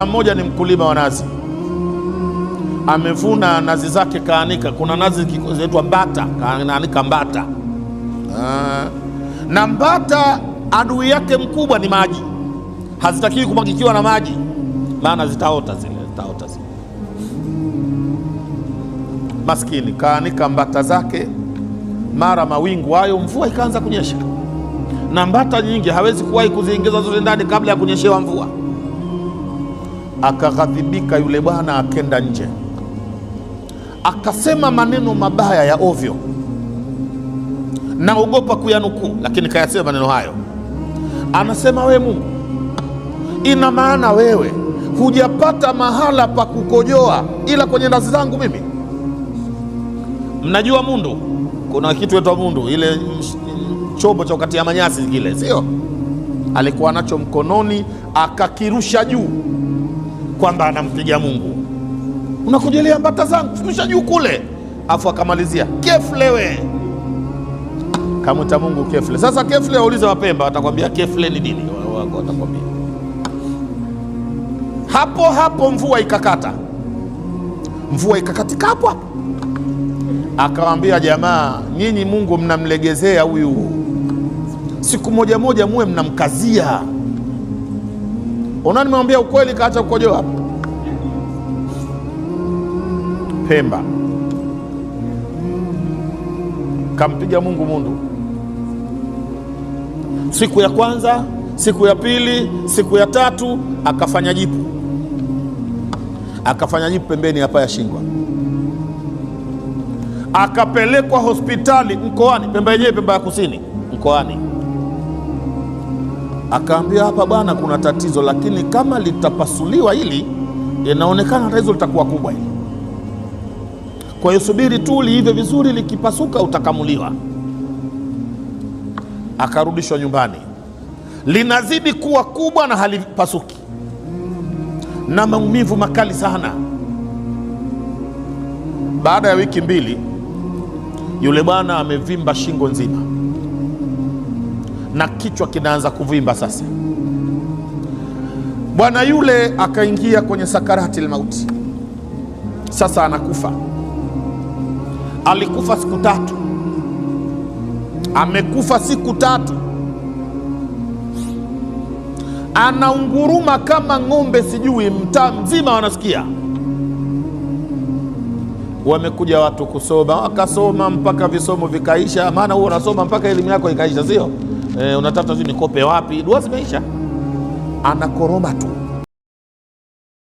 Mmoja ni mkulima wa nazi, amevuna nazi zake kaanika. Kuna nazi zinaitwa mbata, kaanika mbata. Na mbata adui yake mkubwa ni maji, hazitakiwi kumwagikiwa na maji, maana zitaota zile. Maskini kaanika mbata zake, mara mawingu hayo, mvua ikaanza kunyesha, na mbata nyingi hawezi kuwahi kuziingiza zote ndani kabla ya kunyeshewa mvua. Akaghadhibika yule bwana, akenda nje, akasema maneno mabaya ya ovyo, naogopa kuyanukuu, lakini kayasema maneno hayo. Anasema, we Mungu, ina maana wewe hujapata mahala pa kukojoa ila kwenye nazi zangu mimi? Mnajua mundu, kuna kitu etwa mundu, ile chombo cha kukatia manyasi kile, sio? Alikuwa nacho mkononi, akakirusha juu kwamba anampiga Mungu. Unakujelea mbata zangu, fumisha juu kule. Afu akamalizia, kefle we. Kamuita Mungu kefle. Sasa kefle, waulize Wapemba, watakwambia kefle ni nini? Watakwambia. Hapo hapo mvua ikakata, mvua ikakatika hapo hapo. Akawambia, jamaa, nyinyi Mungu mnamlegezea huyu, siku moja moja muwe mnamkazia. Unani nimwambia ukweli, kaacha kukojoa hapo. Pemba kampiga Mungu mundu. Siku ya kwanza, siku ya pili, siku ya tatu akafanya jipu, pembeni hapa ya shingwa, akapelekwa hospitali mkoani. Pemba yenyewe Pemba ya Kusini, mkoani. Akaambia, hapa bwana kuna tatizo, lakini kama litapasuliwa hili inaonekana tatizo litakuwa kubwa hili. Kwa hiyo subiri tu liive vizuri, likipasuka utakamuliwa. Akarudishwa nyumbani, linazidi kuwa kubwa na halipasuki, na maumivu makali sana. Baada ya wiki mbili, yule bwana amevimba shingo nzima na kichwa kinaanza kuvimba. Sasa bwana yule akaingia kwenye sakarati al-mauti. Sasa anakufa. Alikufa siku 3, amekufa siku 3, anaunguruma kama ng'ombe, sijui mtaa mzima wanasikia. Wamekuja watu kusoma, wakasoma mpaka visomo vikaisha. Maana huo unasoma mpaka elimu yako ikaisha, sio? Unatafuta zi nikope wapi, dua zimeisha. Anakoroma tu.